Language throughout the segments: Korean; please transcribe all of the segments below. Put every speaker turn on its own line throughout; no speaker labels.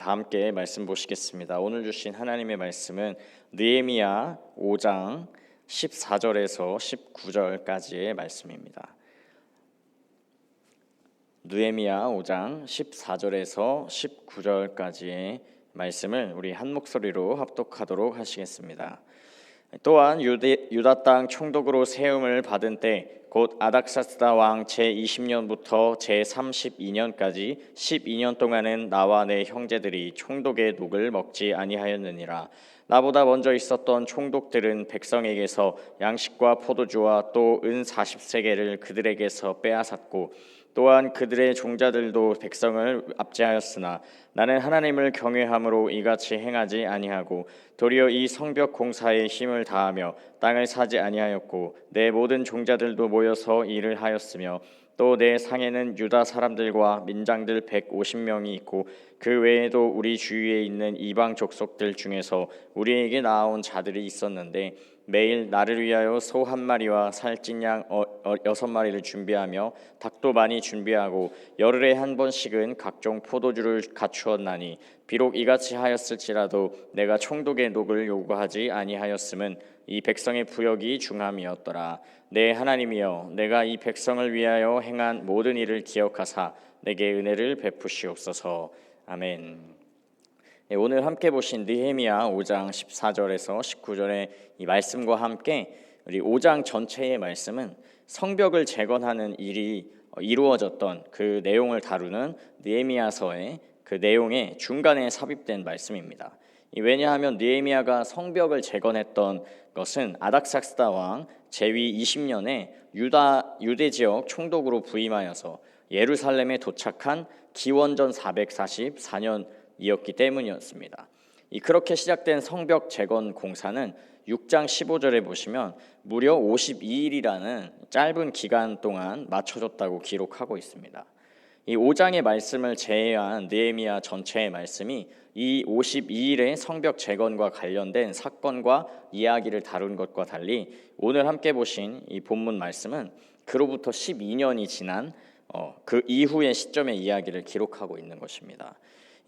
다 함께 말씀 보시겠습니다. 오늘 주신 하나님의 말씀은 느헤미야 5장 14절에서 19절까지의 말씀입니다. 느헤미야 5장 14절에서 19절까지의 말씀을 우리 한 목소리로 합독하도록 하시겠습니다. 또한 유다 땅 총독으로 세움을 받은 때 곧 아닥사스다 왕 제20년부터 제32년까지 12년 동안은 나와 내 형제들이 총독의 녹을 먹지 아니하였느니라. 나보다 먼저 있었던 총독들은 백성에게서 양식과 포도주와 또 은 40세겔을 그들에게서 빼앗았고 또한 그들의 종자들도 백성을 압제하였으나 나는 하나님을 경외함으로 이같이 행하지 아니하고 도리어 이 성벽 공사에 힘을 다하며 땅을 사지 아니하였고 내 모든 종자들도 모여서 일을 하였으며 또 내 상에는 유다 사람들과 민장들 150명이 있고 그 외에도 우리 주위에 있는 이방 족속들 중에서 우리에게 나아온 자들이 있었는데 매일 나를 위하여 소 한 마리와 살찐 양 6마리를 준비하며 닭도 많이 준비하고 열흘에 한 번씩은 각종 포도주를 갖추었나니 비록 이같이 하였을지라도 내가 총독의 녹을 요구하지 아니하였음은 이 백성의 부역이 중함이었더라. 내 하나님이여, 내가 이 백성을 위하여 행한 모든 일을 기억하사 내게 은혜를 베푸시옵소서. 아멘. 오늘 함께 보신 느헤미야 5장 14절에서 19절의 이 말씀과 함께 우리 5장 전체의 말씀은 성벽을 재건하는 일이 이루어졌던 그 내용을 다루는 느헤미야서의 그 내용의 중간에 삽입된 말씀입니다. 왜냐하면 느헤미야가 성벽을 재건했던 것은 아닥사스다 왕 제위 20년에 유대 지역 총독으로 부임하여서 예루살렘에 도착한 기원전 444년이었기 때문이었습니다. 그렇게 시작된 성벽 재건 공사는 6장 15절에 보시면 무려 52일이라는 짧은 기간 동안 마쳐졌다고 기록하고 있습니다. 이 5장의 말씀을 제외한 느헤미야 전체의 말씀이 이 52일의 성벽 재건과 관련된 사건과 이야기를 다룬 것과 달리 오늘 함께 보신 이 본문 말씀은 그로부터 12년이 지난 그 이후의 시점의 이야기를 기록하고 있는 것입니다.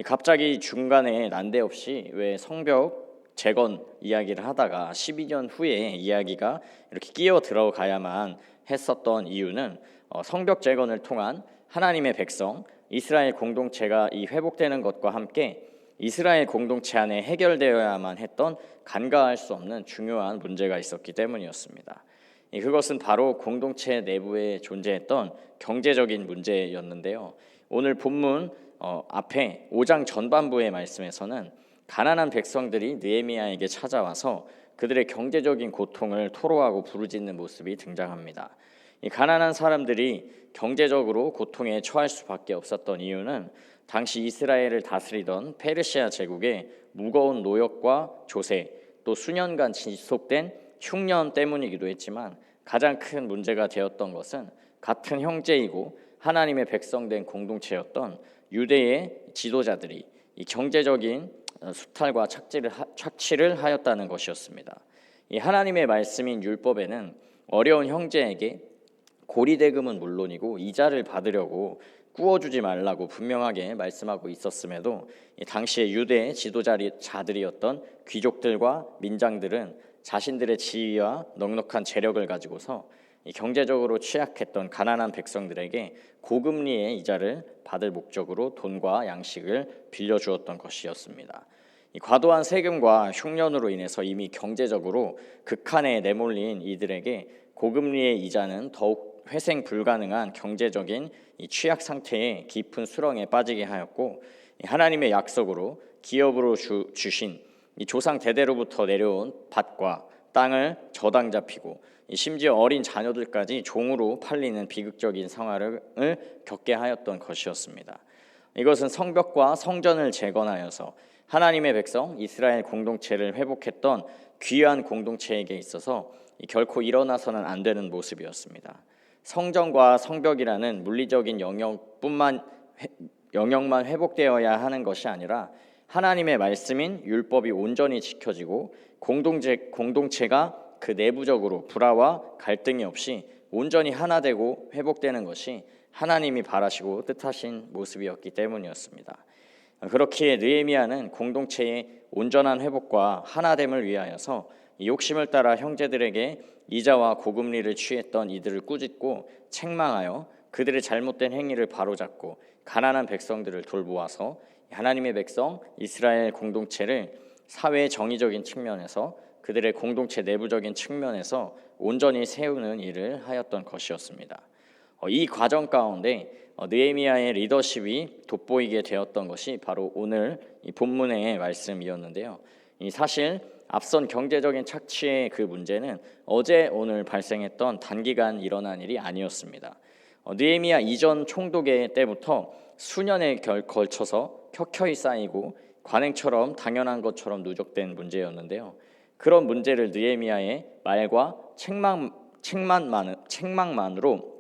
갑자기 중간에 난데없이 왜 성벽 재건 이야기를 하다가 12년 후에 이야기가 이렇게 끼어 들어가야만 했었던 이유는 성벽 재건을 통한 하나님의 백성 이스라엘 공동체가 이 회복되는 것과 함께 이스라엘 공동체 안에 해결되어야만 했던 간과할 수 없는 중요한 문제가 있었기 때문이었습니다. 그것은 바로 공동체 내부에 존재했던 경제적인 문제였는데요. 오늘 본문 앞에 5장 전반부의 말씀에서는 가난한 백성들이 느헤미야에게 찾아와서 그들의 경제적인 고통을 토로하고 부르짖는 모습이 등장합니다. 이 가난한 사람들이 경제적으로 고통에 처할 수밖에 없었던 이유는 당시 이스라엘을 다스리던 페르시아 제국의 무거운 노역과 조세, 또 수년간 지속된 흉년 때문이기도 했지만 가장 큰 문제가 되었던 것은 같은 형제이고 하나님의 백성된 공동체였던 유대의 지도자들이 이 경제적인 수탈과 착취를 하였다는 것이었습니다. 이 하나님의 말씀인 율법에는 어려운 형제에게 고리대금은 물론이고 이자를 받으려고 꾸어주지 말라고 분명하게 말씀하고 있었음에도 당시의 유대 지도자들이었던 귀족들과 민장들은 자신들의 지위와 넉넉한 재력을 가지고서 경제적으로 취약했던 가난한 백성들에게 고금리의 이자를 받을 목적으로 돈과 양식을 빌려주었던 것이었습니다. 이 과도한 세금과 흉년으로 인해서 이미 경제적으로 극한에 내몰린 이들에게 고금리의 이자는 더욱 회생 불가능한 경제적인 이 취약 상태의 깊은 수렁에 빠지게 하였고 하나님의 약속으로 기업으로 주신 이 조상 대대로부터 내려온 밭과 땅을 저당 잡히고 심지어 어린 자녀들까지 종으로 팔리는 비극적인 상황을 겪게 하였던 것이었습니다. 이것은 성벽과 성전을 재건하여서 하나님의 백성 이스라엘 공동체를 회복했던 귀한 공동체에게 있어서 결코 일어나서는 안 되는 모습이었습니다. 성전과 성벽이라는 물리적인 영역만 회복되어야 하는 것이 아니라 하나님의 말씀인 율법이 온전히 지켜지고 공동체가 그 내부적으로 불화와 갈등이 없이 온전히 하나 되고 회복되는 것이 하나님이 바라시고 뜻하신 모습이었기 때문이었습니다. 그렇기에 느헤미야는 공동체의 온전한 회복과 하나됨을 위하여서 욕심을 따라 형제들에게 이자와 고금리를 취했던 이들을 꾸짖고 책망하여 그들의 잘못된 행위를 바로잡고 가난한 백성들을 돌보아서 하나님의 백성 이스라엘 공동체를 사회의 정의적인 측면에서 그들의 공동체 내부적인 측면에서 온전히 세우는 일을 하였던 것이었습니다. 이 과정 가운데 느헤미야의 리더십이 돋보이게 되었던 것이 바로 오늘 이 본문의 말씀이었는데요. 사실 앞선 경제적인 착취의 그 문제는 어제 오늘 발생했던 단기간 일어난 일이 아니었습니다. 느헤미야 이전 총독의 때부터 수년에 걸쳐서 켜켜이 쌓이고 관행처럼 당연한 것처럼 누적된 문제였는데요. 그런 문제를 느헤미야의 말과 책망만으로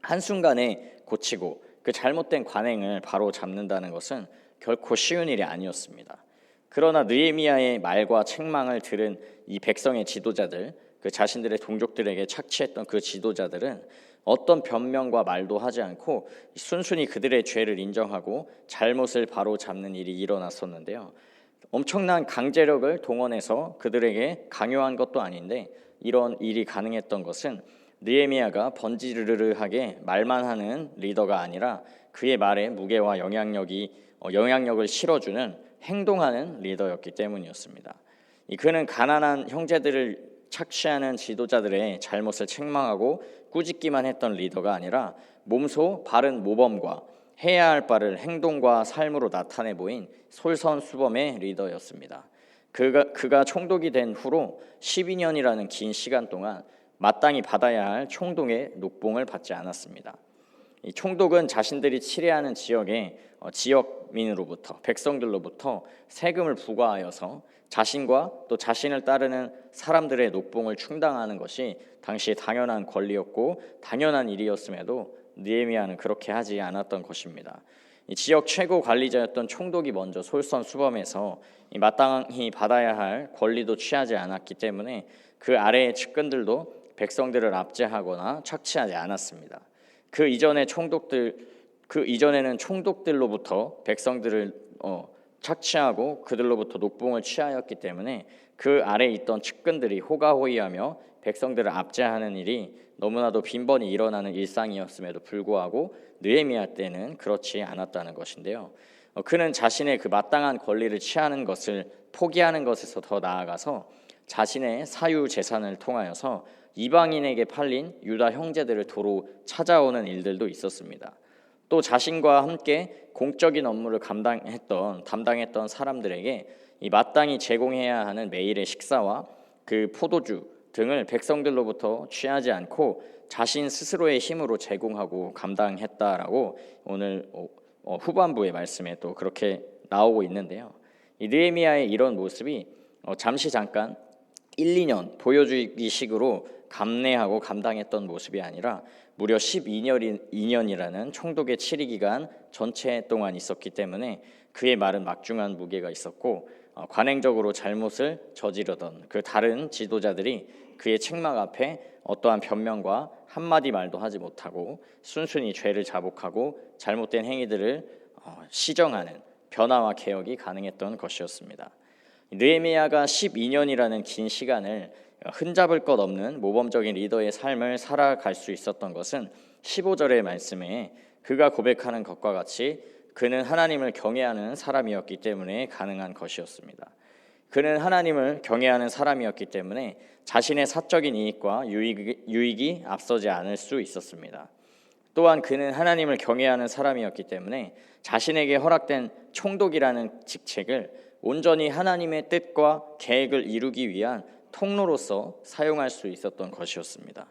한순간에 고치고 그 잘못된 관행을 바로 잡는다는 것은 결코 쉬운 일이 아니었습니다. 그러나 느헤미야의 말과 책망을 들은 이 백성의 지도자들, 그 자신들의 동족들에게 착취했던 그 지도자들은 어떤 변명과 말도 하지 않고 순순히 그들의 죄를 인정하고 잘못을 바로 잡는 일이 일어났었는데요. 엄청난 강제력을 동원해서 그들에게 강요한 것도 아닌데 이런 일이 가능했던 것은 느헤미야가 번지르르하게 말만 하는 리더가 아니라 그의 말에 무게와 영향력을 실어주는 행동하는 리더였기 때문이었습니다. 그는 가난한 형제들을 착취하는 지도자들의 잘못을 책망하고 꾸짖기만 했던 리더가 아니라 몸소 바른 모범과 해야 할 바를 행동과 삶으로 나타내 보인 솔선수범의 리더였습니다. 그가 총독이 된 후로 12년이라는 긴 시간 동안 마땅히 받아야 할 총독의 녹봉을 받지 않았습니다. 이 총독은 자신들이 치레하는 지역의 지역민으로부터 백성들로부터 세금을 부과하여서 자신과 또 자신을 따르는 사람들의 녹봉을 충당하는 것이 당시 당연한 권리였고 당연한 일이었음에도 느헤미야는 그렇게 하지 않았던 것입니다. 이 지역 최고 관리자였던 총독이 먼저 솔선수범해서 마땅히 받아야 할 권리도 취하지 않았기 때문에 그 아래의 측근들도 백성들을 압제하거나 착취하지 않았습니다. 그 이전에는 총독들로부터 백성들을 착취하고 그들로부터 녹봉을 취하였기 때문에 그 아래에 있던 측근들이 호가호위하며 백성들을 압제하는 일이 너무나도 빈번히 일어나는 일상이었음에도 불구하고 느헤미야 때는 그렇지 않았다는 것인데요. 그는 자신의 그 마땅한 권리를 취하는 것을 포기하는 것에서 더 나아가서 자신의 사유 재산을 통하여서 이방인에게 팔린 유다 형제들을 도로 찾아오는 일들도 있었습니다. 또 자신과 함께 공적인 업무를 담당했던 사람들에게 이 마땅히 제공해야 하는 매일의 식사와 그 포도주 등을 백성들로부터 취하지 않고 자신 스스로의 힘으로 제공하고 감당했다라고 오늘 후반부의 말씀에 또 그렇게 나오고 있는데요. 이 느헤미야의 이런 모습이 잠깐 1, 2년 보여주기식으로 감내하고 감당했던 모습이 아니라 무려 12년이라는 총독의 치리 기간 전체 동안 있었기 때문에 그의 말은 막중한 무게가 있었고 관행적으로 잘못을 저지르던 그 다른 지도자들이 그의 책망 앞에 어떠한 변명과 한마디 말도 하지 못하고 순순히 죄를 자복하고 잘못된 행위들을 시정하는 변화와 개혁이 가능했던 것이었습니다. 느헤미야가 12년이라는 긴 시간을 흠잡을 것 없는 모범적인 리더의 삶을 살아갈 수 있었던 것은 15절의 말씀에 그가 고백하는 것과 같이 그는 하나님을 경외하는 사람이었기 때문에 가능한 것이었습니다. 그는 하나님을 경외하는 사람이었기 때문에 자신의 사적인 이익과 유익이 앞서지 않을 수 있었습니다. 또한 그는 하나님을 경외하는 사람이었기 때문에 자신에게 허락된 총독이라는 직책을 온전히 하나님의 뜻과 계획을 이루기 위한 통로로서 사용할 수 있었던 것이었습니다.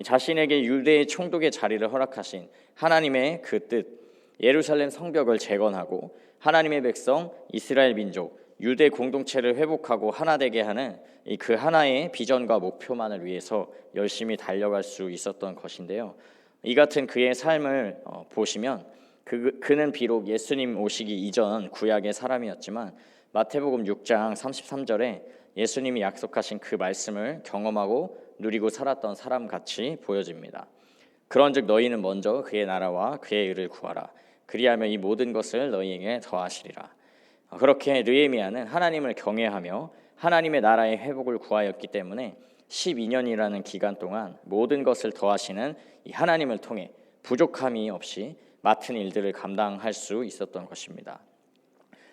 자신에게 유대의 총독의 자리를 허락하신 하나님의 그 뜻, 예루살렘 성벽을 재건하고 하나님의 백성 이스라엘 민족 유대 공동체를 회복하고 하나 되게 하는 그 하나의 비전과 목표만을 위해서 열심히 달려갈 수 있었던 것인데요. 이 같은 그의 삶을 보시면 그는 비록 예수님 오시기 이전 구약의 사람이었지만 마태복음 6장 33절에 예수님이 약속하신 그 말씀을 경험하고 누리고 살았던 사람같이 보여집니다. 그런즉 너희는 먼저 그의 나라와 그의 의를 구하라. 그리하면 이 모든 것을 너희에게 더하시리라. 그렇게 느헤미야는 하나님을 경외하며 하나님의 나라의 회복을 구하였기 때문에 12년이라는 기간 동안 모든 것을 더하시는 이 하나님을 통해 부족함이 없이 맡은 일들을 감당할 수 있었던 것입니다.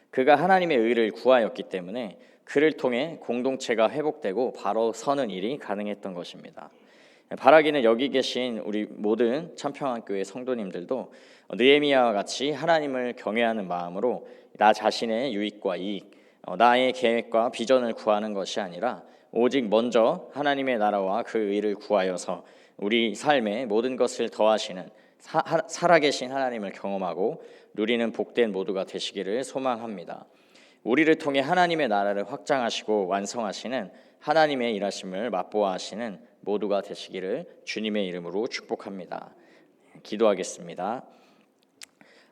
그가 하나님의 의를 구하였기 때문에 그를 통해 공동체가 회복되고 바로 서는 일이 가능했던 것입니다. 바라기는 여기 계신 우리 모든 참평안교회 성도님들도 느헤미야와 같이 하나님을 경외하는 마음으로 나 자신의 유익과 이익, 나의 계획과 비전을 구하는 것이 아니라 오직 먼저 하나님의 나라와 그 의를 구하여서 우리 삶에 모든 것을 더하시는 살아계신 하나님을 경험하고 누리는 복된 모두가 되시기를 소망합니다. 우리를 통해 하나님의 나라를 확장하시고 완성하시는 하나님의 일하심을 맛보아하시는 모두가 되시기를 주님의 이름으로 축복합니다. 기도하겠습니다.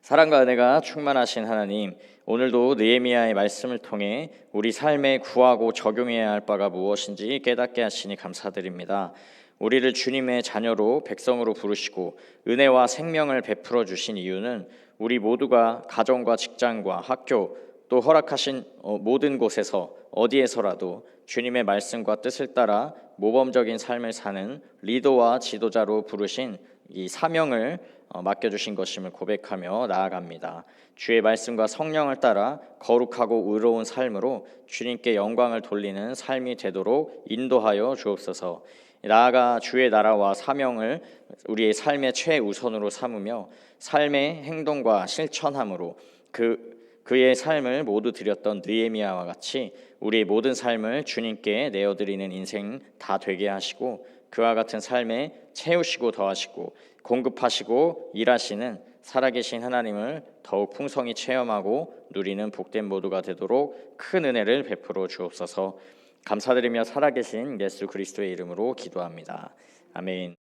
사랑과 은혜가 충만하신 하나님, 오늘도 느헤미야의 말씀을 통해 우리 삶에 구하고 적용해야 할 바가 무엇인지 깨닫게 하시니 감사드립니다. 우리를 주님의 자녀로 백성으로 부르시고 은혜와 생명을 베풀어 주신 이유는 우리 모두가 가정과 직장과 학교 또 허락하신 모든 곳에서 어디에서라도 주님의 말씀과 뜻을 따라 모범적인 삶을 사는 리더와 지도자로 부르신 이 사명을 맡겨주신 것임을 고백하며 나아갑니다. 주의 말씀과 성령을 따라 거룩하고 의로운 삶으로 주님께 영광을 돌리는 삶이 되도록 인도하여 주옵소서. 나아가 주의 나라와 사명을 우리의 삶의 최우선으로 삼으며 삶의 행동과 실천함으로 그의 삶을 모두 드렸던 느헤미야와 같이 우리의 모든 삶을 주님께 내어드리는 인생 다 되게 하시고 그와 같은 삶에 채우시고 더하시고 공급하시고 일하시는 살아계신 하나님을 더욱 풍성히 체험하고 누리는 복된 모두가 되도록 큰 은혜를 베풀어 주옵소서. 감사드리며 살아계신 예수 그리스도의 이름으로 기도합니다. 아멘.